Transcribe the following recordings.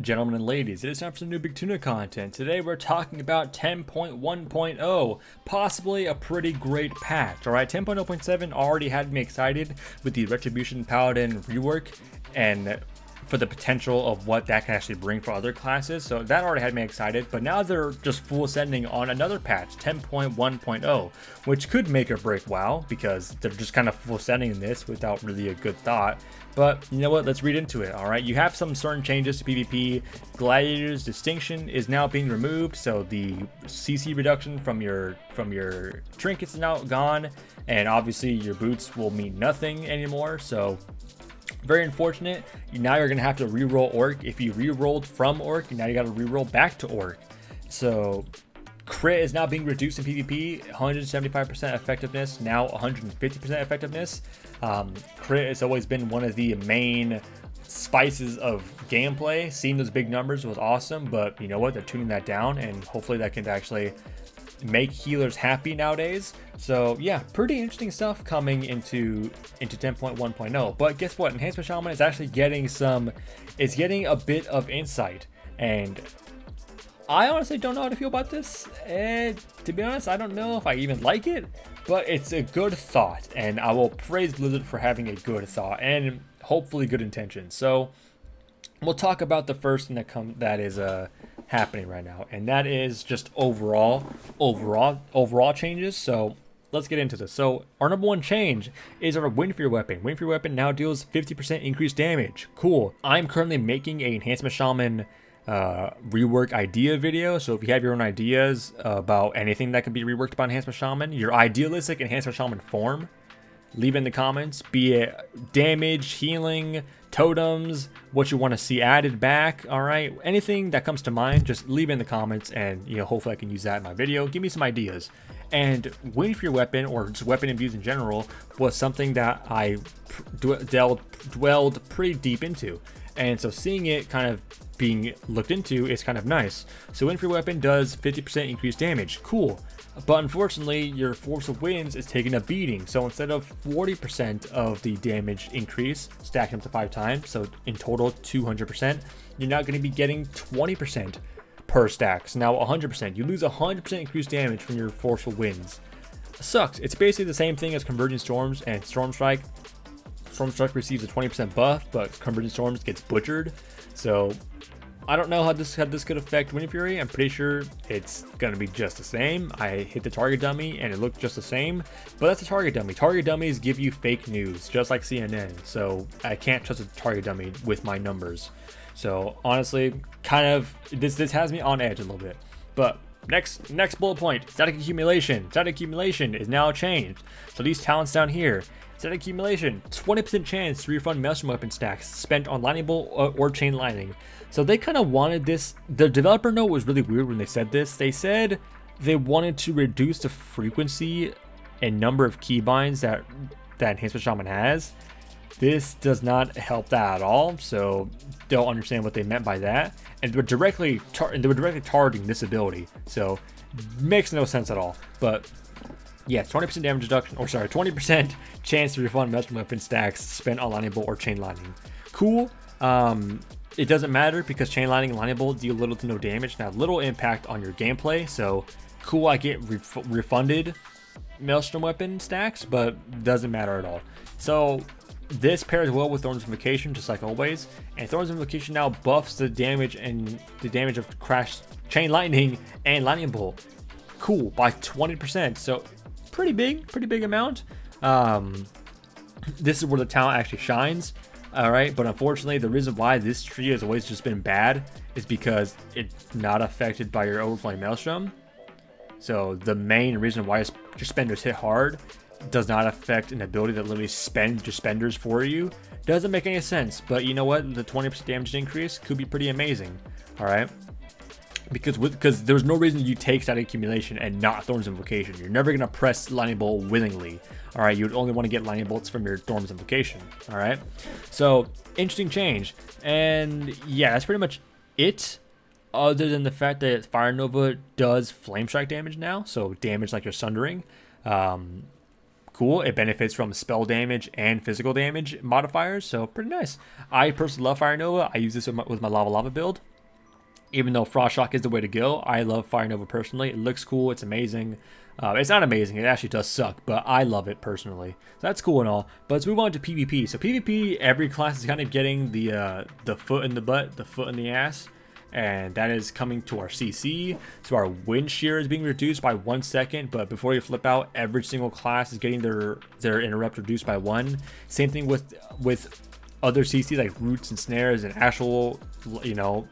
Gentlemen and ladies, it is time for some new BigTuna content. Today we're talking about 10.1.0, possibly a pretty great patch. Alright, 10.0.7 already had me excited with the Retribution Paladin rework and for the potential of what that can actually bring for other classes. So that already had me excited, but now they're just full sending on another patch, 10.1.0, which could make or break WoW because they're just kind of full sending this without really a good thought. But you know what, let's read into it. All right, you have some certain changes to PvP. Gladiator's distinction is now being removed, so the CC reduction from your trinkets is now gone, and obviously your boots will mean nothing anymore. So very unfortunate. Now you're gonna have to reroll Orc. If you rerolled from Orc, now you gotta reroll back to Orc. So crit is now being reduced in PvP, 175% effectiveness, now 150% effectiveness. Crit has always been one of the main spices of gameplay. Seeing those big numbers was awesome, but you know what? They're tuning that down, and hopefully that can actually make healers happy nowadays. So yeah, pretty interesting stuff coming into 10.1.0. But guess what? Enhancement Shaman is actually getting a bit of insight, and I honestly don't know how to feel about this. To be honest, I don't know if I even like it, but it's a good thought, and I will praise Blizzard for having a good thought and hopefully good intentions. So we'll talk about the first thing that is happening right now, and that is just overall changes. So let's get into this. So our number one change is our Wind Fear weapon. Wind Fear weapon now deals 50% increased damage. Cool. I'm currently making a Enhancement Shaman rework idea video, so if you have your own ideas about anything that can be reworked by Enhancement Shaman, your idealistic Enhancement Shaman form, leave in the comments, be it damage, healing, totems, what you want to see added back. All right, anything that comes to mind, just leave in the comments, and hopefully I can use that in my video. Give me some ideas. And Wind Fear weapon, or just weapon imbues in general, was something that I dwelled pretty deep into, and so seeing it kind of being looked into is kind of nice. So Wind Fear weapon does 50% increased damage. Cool. But unfortunately, your Force of Winds is taking a beating. So instead of 40% of the damage increase, stacking up to 5 times, so in total 200%, you're now going to be getting 20% per stack. So now 100%. You lose 100% increased damage from your Forceful Winds. Sucks. It's basically the same thing as Converging Storms and Storm Strike. Storm Strike receives a 20% buff, but Converging Storms gets butchered. So I don't know how this could affect Wind Fury. I'm pretty sure it's gonna be just the same. I hit the target dummy and it looked just the same, but that's a target dummy. Target dummies give you fake news, just like CNN. So I can't trust a target dummy with my numbers. So honestly, kind of this has me on edge a little bit. But next bullet point: static accumulation. Static accumulation is now changed. So these talents down here. Static accumulation, 20% chance to refund Maelstrom weapon stacks spent on lightning bolt or chain lightning. So they kind of wanted this. The developer note was really weird when they said this. They said they wanted to reduce the frequency and number of keybinds that Enhancement Shaman has. This does not help that at all. So don't understand what they meant by that. And they were directly targeting this ability. So makes no sense at all. But yeah, 20% damage reduction, or sorry, 20% chance to refund Maelstrom weapon stacks spent on lightning bolt or chain lightning. Cool. It doesn't matter because chain lightning and lightning bolt deal little to no damage and have little impact on your gameplay. So cool, I get refunded Maelstrom weapon stacks, but doesn't matter at all. So this pairs well with Thorns Invocation, just like always. And Thorns Invocation now buffs the damage of Crash, Chain Lightning, and Lightning Bolt. Cool, by 20%. So pretty big amount. This is where the talent actually shines. All right, but unfortunately, the reason why this tree has always just been bad is because it's not affected by your overflowing Maelstrom. So the main reason why your spenders hit hard does not affect an ability that literally spends your spenders for you. Doesn't make any sense, but you know what? The 20% damage increase could be pretty amazing. All right. Because there's no reason you take static accumulation and not Thorns Invocation. You're never gonna press lightning bolt willingly. All right, you'd only want to get lightning bolts from your Thorns Invocation. All right, so interesting change, and yeah, that's pretty much it. Other than the fact that Fire Nova does flame strike damage now, so damage like you're sundering. Cool. It benefits from spell damage and physical damage modifiers, so pretty nice. I personally love Fire Nova. I use this with my Lava build. Even though Frost Shock is the way to go, I love Fire Nova personally. It looks cool. It's amazing. It's not amazing. It actually does suck, but I love it personally. So that's cool and all. But let's move on to PvP. So PvP, every class is kind of getting the foot in the butt, the foot in the ass. And that is coming to our CC. So our wind shear is being reduced by 1 second. But before you flip out, every single class is getting their interrupt reduced by 1. Same thing with other CC like roots and snares and actual, you know,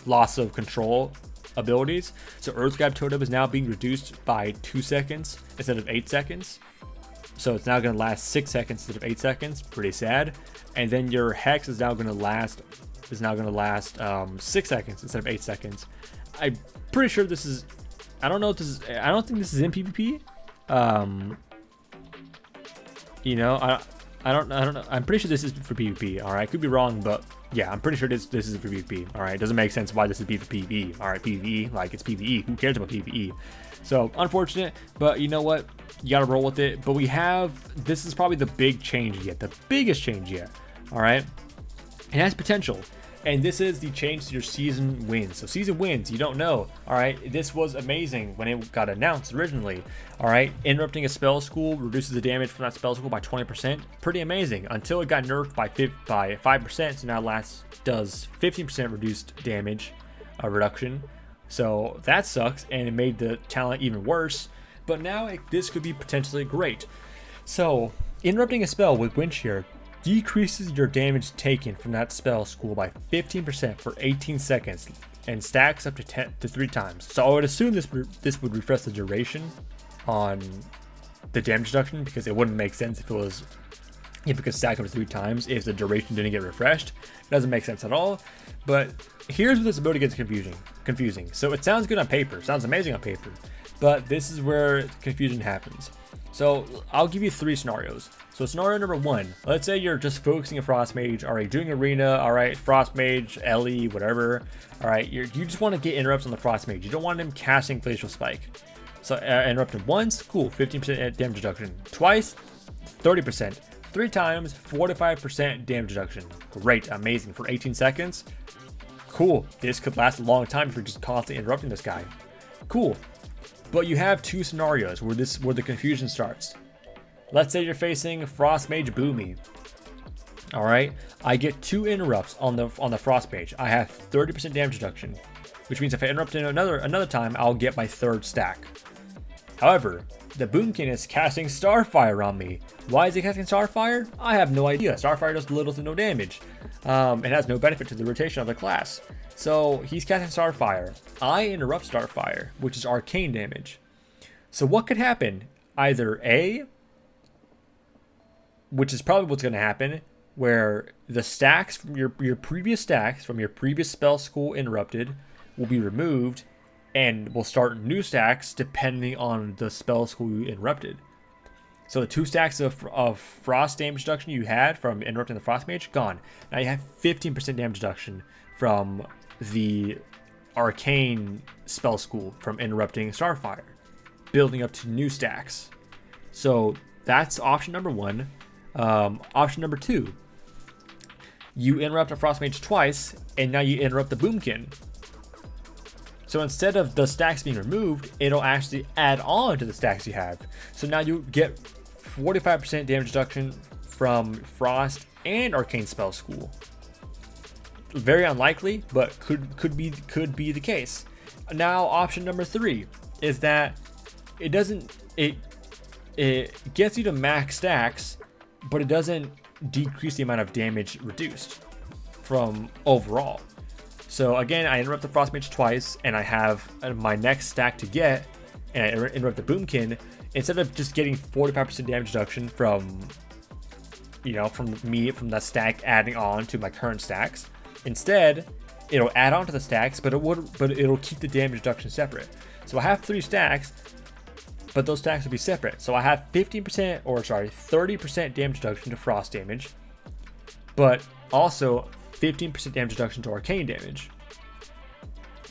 loss of control abilities. So Earth Grab Totem is now being reduced by 2 seconds instead of 8 seconds. So it's now going to last 6 seconds instead of 8 seconds. Pretty sad. And then your Hex is now going to last 6 seconds instead of 8 seconds. I'm pretty sure this is, I don't know if this is, I don't think this is in PvP. You know, I don't know. I'm pretty sure this is for PvP. All right, could be wrong, but yeah, I'm pretty sure this is for PvP. All right, it doesn't make sense why this is for PvE. All right, PvE, like it's PvE. Who cares about PvE? So unfortunate, but you know what? You gotta roll with it. But we have, this is probably the big change yet, the biggest change yet. All right, it has potential. And this is the change to your season wins. So season wins, you don't know. All right, this was amazing when it got announced originally. All right, interrupting a spell school reduces the damage from that spell school by 20%. Pretty amazing until it got nerfed by 5%. So now does 15% reduced damage reduction. So that sucks, and it made the talent even worse. But now this could be potentially great. So interrupting a spell with wind shear decreases your damage taken from that spell school by 15% for 18 seconds and stacks up to 3 times. So I would assume this would refresh the duration on the damage reduction, because it wouldn't make sense if it could stack up to 3 times if the duration didn't get refreshed. It doesn't make sense at all. But here's where this ability gets confusing. So it sounds good on paper, sounds amazing on paper, but this is where confusion happens. So I'll give you 3 scenarios. So scenario number 1, let's say you're just focusing a Frost Mage, all right, doing Arena, all right, Frost Mage, Ellie, whatever, all right, you just want to get interrupts on the Frost Mage. You don't want him casting Glacial Spike. So interrupt him once, cool, 15% damage reduction. Twice, 30%. 3 times, 45% damage reduction. Great, amazing, for 18 seconds. Cool, this could last a long time if you're just constantly interrupting this guy. Cool. But you have 2 scenarios where the confusion starts. Let's say you're facing Frost Mage Boomy. All right, I get 2 interrupts on the Frost Mage. I have 30% damage reduction, which means if I interrupt in another time, I'll get my 3rd stack. However, the Boomkin is casting Starfire on me. Why is he casting Starfire? I have no idea. Starfire does little to no damage. It has no benefit to the rotation of the class. So he's casting Starfire. I interrupt Starfire, which is arcane damage. So what could happen? Either A, which is probably what's going to happen, where the stacks from your previous stacks from your previous spell school interrupted will be removed, and we'll start new stacks depending on the spell school you interrupted. So the 2 stacks of frost damage reduction you had from interrupting the Frost Mage, gone. Now you have 15% damage reduction from the arcane spell school from interrupting Starfire, building up to new stacks. So that's option number 1. Option number 2, you interrupt a Frost Mage twice, and now you interrupt the Boomkin. So instead of the stacks being removed, it'll actually add on to the stacks you have. So now you get 45% damage reduction from Frost and Arcane Spell School. Very unlikely, but could be the case. Now option number 3 is that it gets you to max stacks, but it doesn't decrease the amount of damage reduced from overall. So again, I interrupt the Frost Mage twice, and I have my next stack to get, and I interrupt the Boomkin. Instead of just getting 45% damage reduction from that stack adding on to my current stacks, instead it'll add on to the stacks, but it'll keep the damage reduction separate. So I have 3 stacks, but those stacks will be separate. So I have 30% damage reduction to frost damage, but also 15% damage reduction to arcane damage.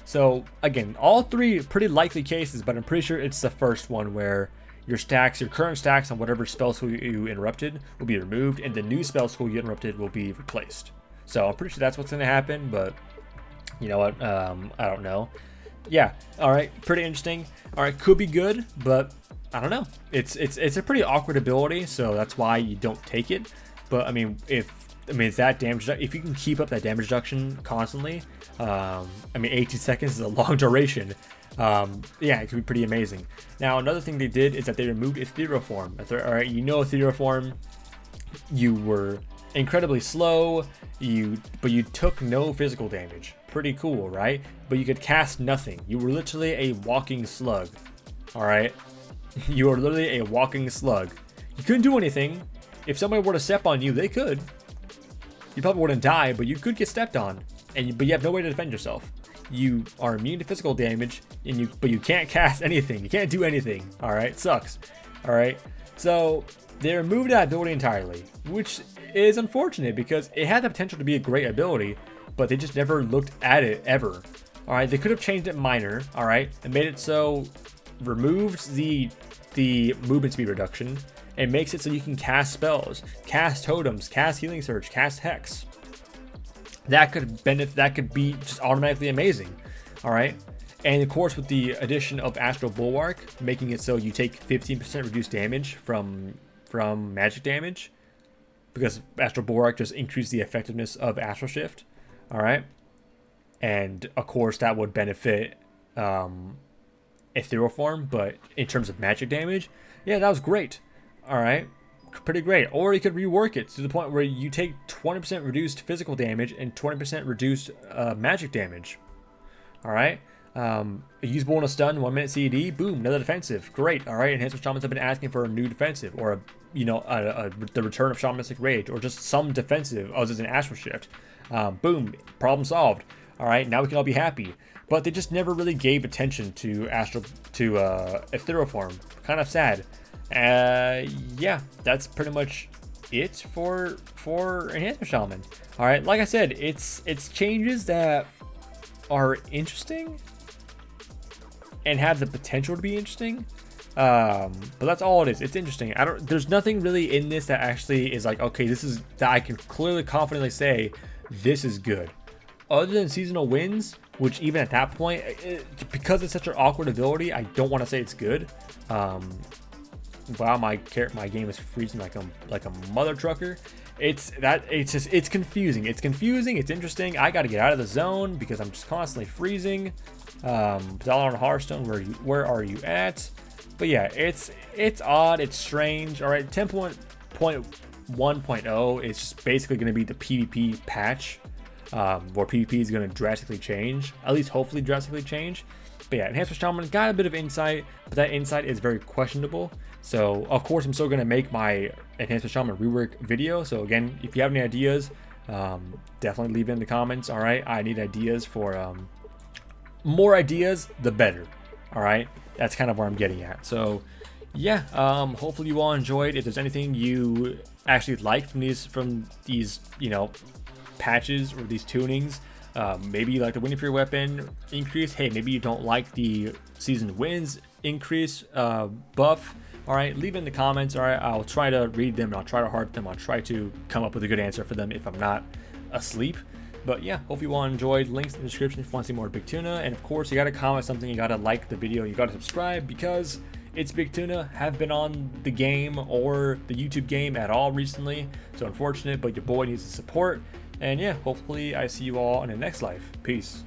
So again, all 3 pretty likely cases, but I'm pretty sure it's the first one where your current stacks on whatever spell school you interrupted will be removed, and the new spell school you interrupted will be replaced. So I'm pretty sure that's what's going to happen, but You know what? I don't know. Yeah. All right. Pretty interesting. All right. Could be good, but I don't know. It's a pretty awkward ability, so that's why you don't take it. But I mean, it's that damage. If you can keep up that damage reduction constantly, I mean, 18 seconds is a long duration. Yeah, it could be pretty amazing. Now, another thing they did is that they removed Ethereal Form. All right, you know Ethereal Form, you were incredibly slow, but you took no physical damage. Pretty cool, right? But you could cast nothing. You were literally a walking slug. All right, you were literally a walking slug. You couldn't do anything. If somebody were to step on you, they could. You probably wouldn't die, but you could get stepped on, but you have no way to defend yourself. You are immune to physical damage, but you can't cast anything. You can't do anything. All right, sucks. All right, so they removed that ability entirely, which is unfortunate because it had the potential to be a great ability, but they just never looked at it ever. All right, they could have changed it minor. All right, and made it so removes the movement speed reduction and makes it so you can cast spells, cast totems, cast healing surge, cast hex. That could be just automatically amazing. All right, and of course with the addition of Astral Bulwark, making it so you take 15% reduced damage from magic damage, because Astral Bulwark just increased the effectiveness of Astral Shift. All right, and of course that would benefit Ethereal Form, but in terms of magic damage, yeah, that was great. All right, pretty great. Or you could rework it to the point where you take 20% reduced physical damage and 20% reduced magic damage. All right, usable in a stun, 1 minute CED, boom, another defensive, great. All right, Enhancement Shamans have been asking for a new defensive, or the return of Shamanistic Rage, or just some defensive other than Astral Shift. Boom, problem solved. All right, now we can all be happy. But they just never really gave attention to Ethereal Form. Kind of sad. Yeah, that's pretty much it for Enhancement Shaman. All right, like I said, it's changes that are interesting and have the potential to be interesting. But that's all it is. It's interesting. There's nothing really in this that actually is like, okay, this is that I can clearly confidently say this is good. Other than seasonal wins, which even at that point, because it's such an awkward ability, I don't want to say it's good. Wow, my game is freezing like a mother trucker. It's confusing. It's confusing. It's interesting. I got to get out of the zone because I'm just constantly freezing. Dollar on Hearthstone, where are you at? But yeah, it's odd. It's strange. All right, 10.1.0 is just basically going to be the PvP patch, where PvP is going to drastically change. At least hopefully drastically change. But yeah, Enhancement Shaman got a bit of insight, but that insight is very questionable. So of course I'm still going to make my Enhancement Shaman rework video. So again, if you have any ideas, definitely leave it in the comments. All right, I need ideas for more ideas, the better. All right, that's kind of where I'm getting at. So yeah, hopefully you all enjoyed. If there's anything you actually like from these patches or these tunings, maybe you like the winning for your weapon increase. Hey, maybe you don't like the season wins increase buff. All right, leave it in the comments. All right, I'll try to read them and I'll try to heart them. I'll try to come up with a good answer for them if I'm not asleep. But yeah, hope you all enjoyed. Links in the description if you want to see more BigTuna. And of course, you got to comment something. You got to like the video. You got to subscribe because it's BigTuna. Have been on the game or the YouTube game at all recently. So unfortunate, but your boy needs the support. And yeah, hopefully I see you all in the next life. Peace.